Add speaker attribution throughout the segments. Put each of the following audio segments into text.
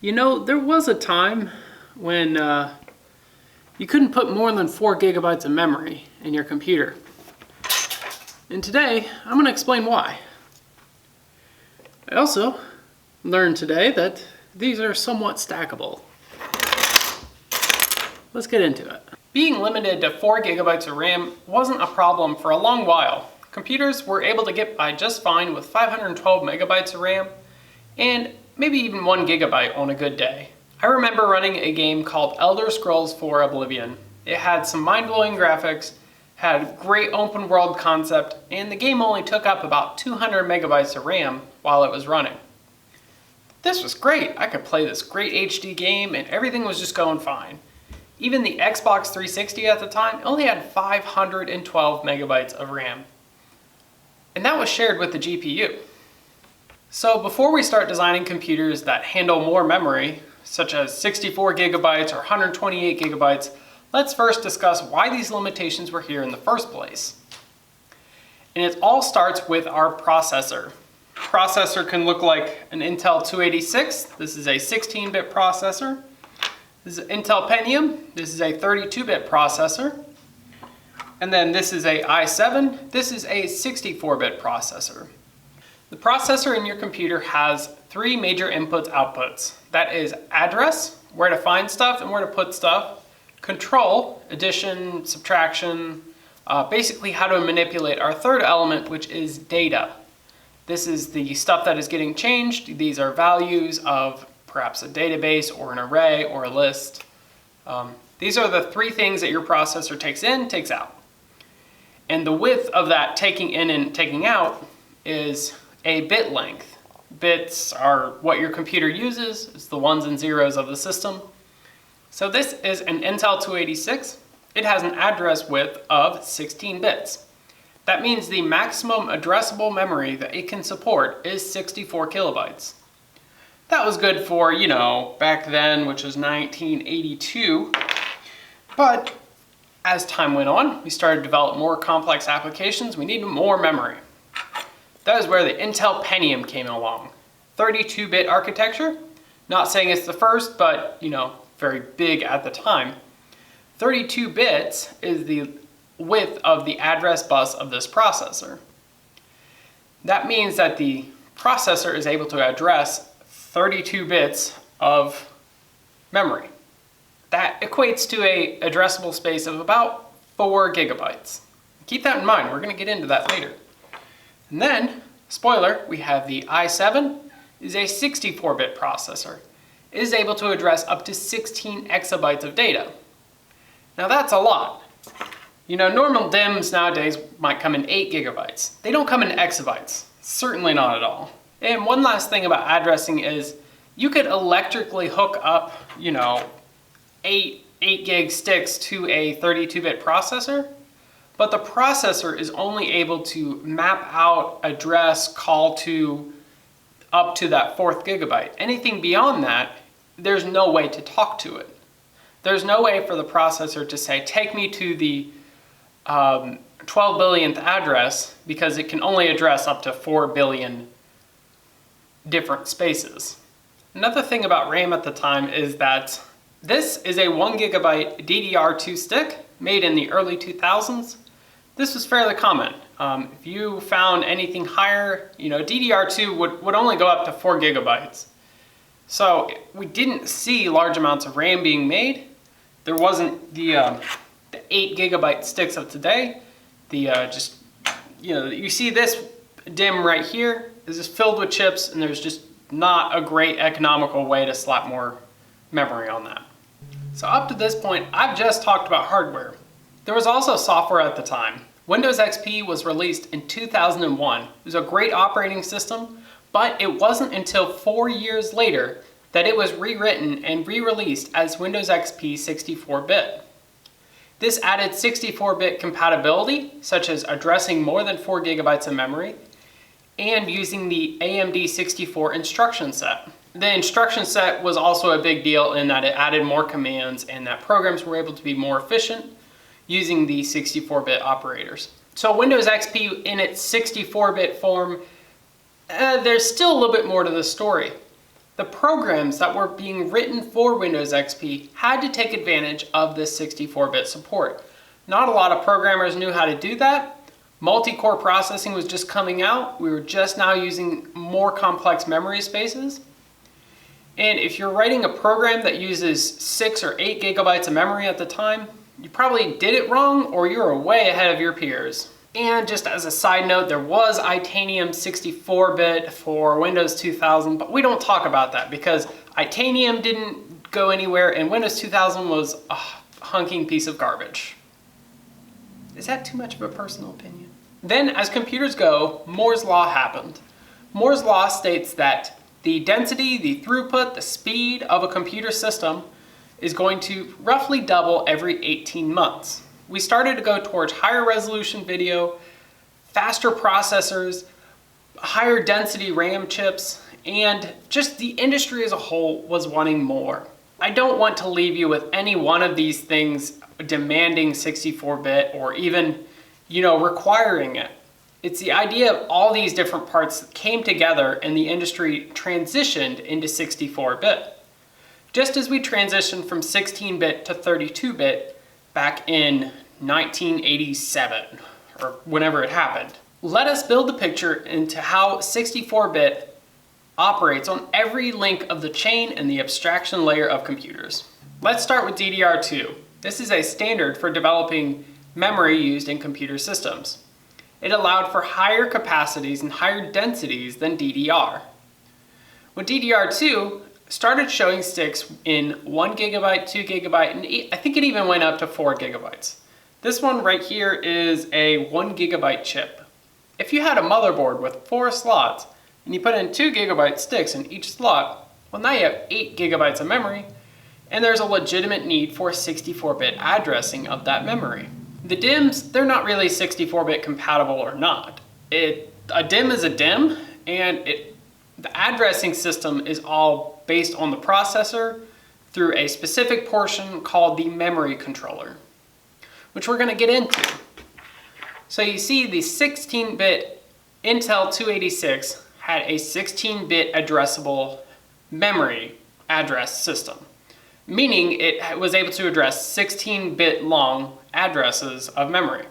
Speaker 1: You know, there was a time when you couldn't put more than 4 gigabytes of memory in your computer. And today, I'm going to explain why. I also learned today that these are somewhat stackable. Let's get into it. Being limited to 4 gigabytes of RAM wasn't a problem for a long while. Computers were able to get by just fine with 512 megabytes of RAM and maybe even 1 gigabyte on a good day. I remember running a game called Elder Scrolls 4 Oblivion. It had some mind-blowing graphics, had great open world concept, and the game only took up about 200 megabytes of RAM while it was running. This was great. I could play this great HD game and everything was just going fine. Even the Xbox 360 at the time only had 512 megabytes of RAM. And that was shared with the GPU. So before we start designing computers that handle more memory, such as 64 gigabytes or 128 gigabytes, let's first discuss why these limitations were here in the first place. And it all starts with our processor. Processor can look like an Intel 286. This is a 16-bit processor. This is Intel Pentium. This is a 32-bit processor. And then this is a i7. This is a 64-bit processor. The processor in your computer has 3 major inputs/outputs. That is address, where to find stuff and where to put stuff. Control, addition, subtraction, basically how to manipulate our third element, which is data. This is the stuff that is getting changed. These are values of perhaps a database or an array or a list. These are the 3 things that your processor takes in, takes out. And the width of that taking in and taking out is a bit length. Bits are what your computer uses. It's the ones and zeros of the system. So this is an Intel 286. It has an address width of 16 bits. That means the maximum addressable memory that it can support is 64 kilobytes. That was good for, you know, back then, which was 1982. But as time went on, we started to develop more complex applications. We needed more memory. That is where the Intel Pentium came along. 32-bit architecture. Not saying it's the first, but, you know, very big at the time. 32 bits is the width of the address bus of this processor. That means that the processor is able to address 32 bits of memory. That equates to an addressable space of about 4 gigabytes. Keep that in mind, we're going to get into that later. And then, spoiler, we have the i7 is a 64-bit processor. It is able to address up to 16 exabytes of data. Now that's a lot. You know, normal DIMMs nowadays might come in 8 gigabytes. They don't come in exabytes. Certainly not at all. And one last thing about addressing is you could electrically hook up, you know, 8 gig sticks to a 32-bit processor, but the processor is only able to map out, address, call to up to that 4th gigabyte. Anything beyond that, there's no way to talk to it. There's no way for the processor to say, take me to the 12 billionth address, because it can only address up to 4 billion different spaces. Another thing about RAM at the time is that this is a 1 gigabyte DDR2 stick made in the early 2000s. This was fairly common. If you found anything higher, you know, DDR2 would only go up to 4 gigabytes. So we didn't see large amounts of RAM being made. There wasn't the 8 gigabyte sticks of today. Just, you know, you see this DIMM right here is just filled with chips, and there's just not a great economical way to slap more memory on that. So up to this point, I've just talked about hardware. There was also software at the time. Windows XP was released in 2001. It was a great operating system, but it wasn't until 4 years later that it was rewritten and re-released as Windows XP 64-bit. This added 64-bit compatibility, such as addressing more than 4 gigabytes of memory, and using the AMD 64 instruction set. The instruction set was also a big deal in that it added more commands and that programs were able to be more efficient using the 64-bit operators. So Windows XP in its 64-bit form, there's still a little bit more to the story. The programs that were being written for Windows XP had to take advantage of this 64-bit support. Not a lot of programmers knew how to do that. Multi-core processing was just coming out. We were just now using more complex memory spaces. And if you're writing a program that uses 6 or 8 gigabytes of memory at the time, you probably did it wrong or you were way ahead of your peers. And just as a side note, there was Itanium 64-bit for Windows 2000, but we don't talk about that because Itanium didn't go anywhere and Windows 2000 was a hunking piece of garbage. Is that too much of a personal opinion? Then, as computers go, Moore's Law happened. Moore's Law states that the density, the throughput, the speed of a computer system is going to roughly double every 18 months. We started to go towards higher resolution video, faster processors, higher density RAM chips, and just the industry as a whole was wanting more. I don't want to leave you with any one of these things demanding 64-bit or even, requiring it. It's the idea of all these different parts that came together and the industry transitioned into 64-bit. Just as we transitioned from 16-bit to 32-bit back in 1987, or whenever it happened. Let us build the picture into how 64-bit operates on every link of the chain and the abstraction layer of computers. Let's start with DDR2. This is a standard for developing memory used in computer systems. It allowed for higher capacities and higher densities than DDR. When DDR2 started showing sticks in 1 gigabyte, 2 gigabyte, and I think it even went up to 4 gigabytes. This one right here is a 1 gigabyte chip. If you had a motherboard with 4 slots and you put in 2 gigabyte sticks in each slot, well, now you have 8 gigabytes of memory, and there's a legitimate need for 64-bit addressing of that memory. The DIMMs, they're not really 64-bit compatible or not. A DIMM is a DIMM, and the addressing system is all based on the processor through a specific portion called the memory controller, which we're going to get into. So you see the 16-bit Intel 286 had a 16-bit addressable memory address system, meaning it was able to address 16-bit long addresses of memory.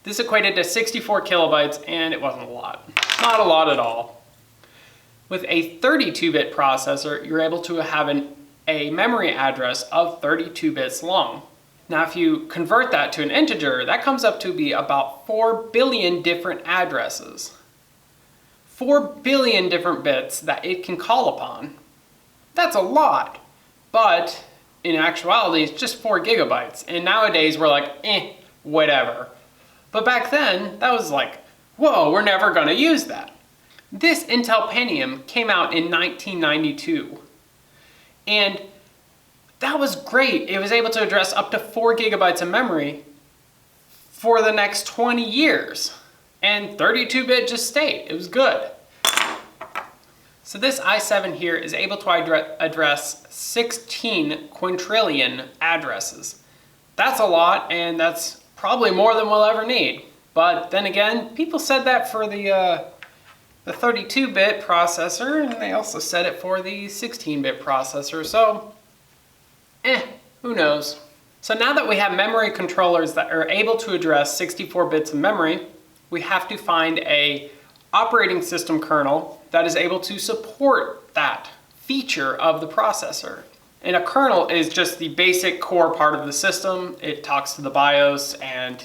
Speaker 1: This equated to 64 kilobytes, and it wasn't a lot. Not a lot at all. With a 32-bit processor, you're able to have a memory address of 32 bits long. Now, if you convert that to an integer, that comes up to be about 4 billion different addresses. 4 billion different bits that it can call upon. That's a lot, but in actuality, it's just 4 gigabytes. And nowadays, we're like, whatever. But back then, that was like, whoa, we're never gonna use that. This Intel Pentium came out in 1992, and that was great. It was able to address up to 4 gigabytes of memory for the next 20 years, and 32-bit just stayed. It was good. So this i7 here is able to address 16 quintillion addresses. That's a lot, and that's probably more than we'll ever need. But then again, people said that for the 32-bit processor, and they also set it for the 16-bit processor, so who knows. So now that we have memory controllers that are able to address 64 bits of memory, we have to find a operating system kernel that is able to support that feature of the processor. And a kernel is just the basic core part of the system. It talks to the BIOS and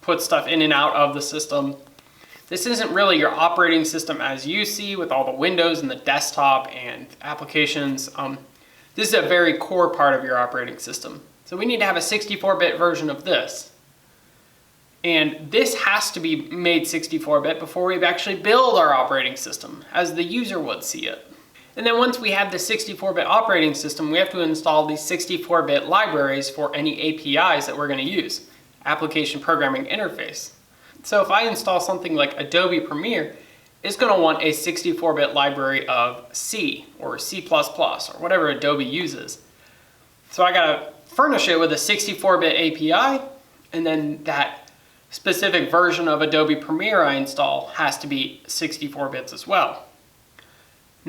Speaker 1: puts stuff in and out of the system. This isn't really your operating system as you see with all the windows and the desktop and applications. This is a very core part of your operating system. So we need to have a 64-bit version of this. And this has to be made 64-bit before we actually build our operating system, as the user would see it. And then once we have the 64-bit operating system, we have to install these 64-bit libraries for any APIs that we're going to use, Application Programming Interface. So if I install something like Adobe Premiere, it's going to want a 64-bit library of C or C++ or whatever Adobe uses. So I got to furnish it with a 64-bit API, and then that specific version of Adobe Premiere I install has to be 64 bits as well.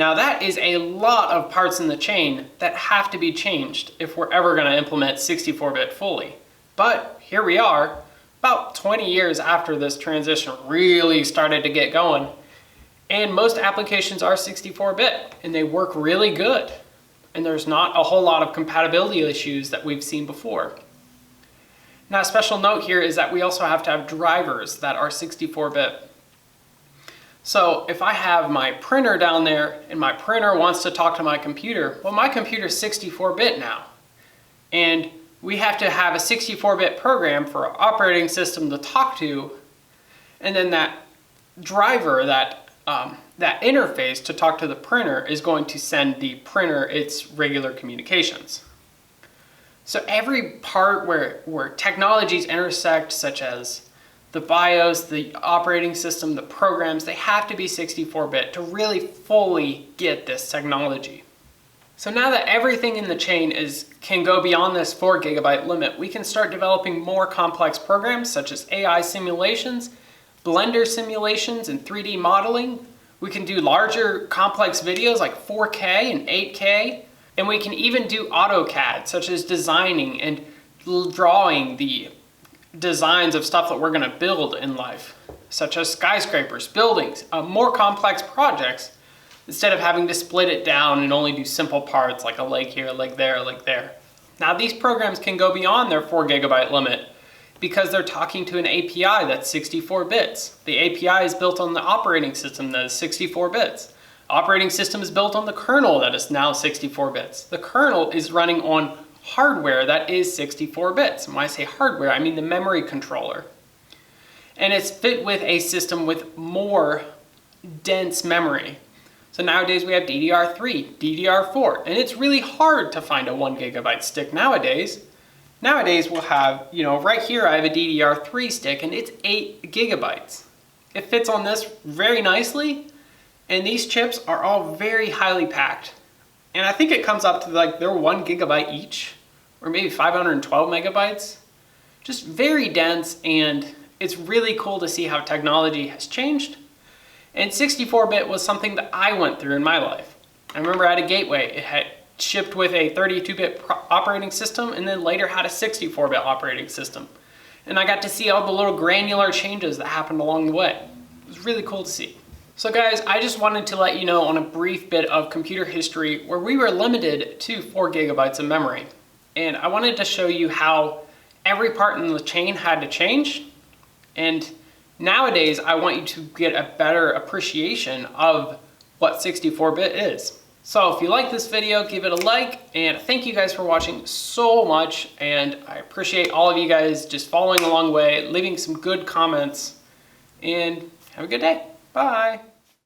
Speaker 1: Now that is a lot of parts in the chain that have to be changed if we're ever going to implement 64-bit fully. But here we are, about 20 years after this transition really started to get going, and most applications are 64-bit, and they work really good. And there's not a whole lot of compatibility issues that we've seen before. Now, a special note here is that we also have to have drivers that are 64-bit. So if I have my printer down there and my printer wants to talk to my computer, well, my computer's 64-bit now. And we have to have a 64-bit program for our operating system to talk to, and then that driver, that interface to talk to the printer is going to send the printer its regular communications. So every part where technologies intersect, such as the BIOS, the operating system, the programs, they have to be 64-bit to really fully get this technology. So now that everything in the chain can go beyond this 4 GB limit, we can start developing more complex programs such as AI simulations, Blender simulations, and 3D modeling. We can do larger complex videos like 4K and 8K, and we can even do AutoCAD, such as designing and drawing the designs of stuff that we're going to build in life, such as skyscrapers, buildings, more complex projects, instead of having to split it down and only do simple parts like a leg here, a leg there, a leg there. Now these programs can go beyond their 4 GB limit because they're talking to an API that's 64 bits. The API is built on the operating system that is 64 bits. Operating system is built on the kernel that is now 64 bits. The kernel is running on hardware that is 64 bits. And when I say hardware, I mean the memory controller. And it's fit with a system with more dense memory. So nowadays we have DDR3, DDR4, and it's really hard to find a 1 GB stick nowadays. Nowadays we'll have, right here I have a DDR3 stick and it's 8 GB. It fits on this very nicely, and these chips are all very highly packed. And I think it comes up to they're 1 GB each, or maybe 512 megabytes. Just very dense, and it's really cool to see how technology has changed. And 64-bit was something that I went through in my life. I remember I had a Gateway. It had shipped with a 32-bit operating system, and then later had a 64-bit operating system. And I got to see all the little granular changes that happened along the way. It was really cool to see. So guys, I just wanted to let you know on a brief bit of computer history where we were limited to 4 GB of memory. And I wanted to show you how every part in the chain had to change. And nowadays, I want you to get a better appreciation of what 64-bit is. So if you like this video, give it a like, and thank you guys for watching so much, and I appreciate all of you guys just following along the way, leaving some good comments, and have a good day. Bye.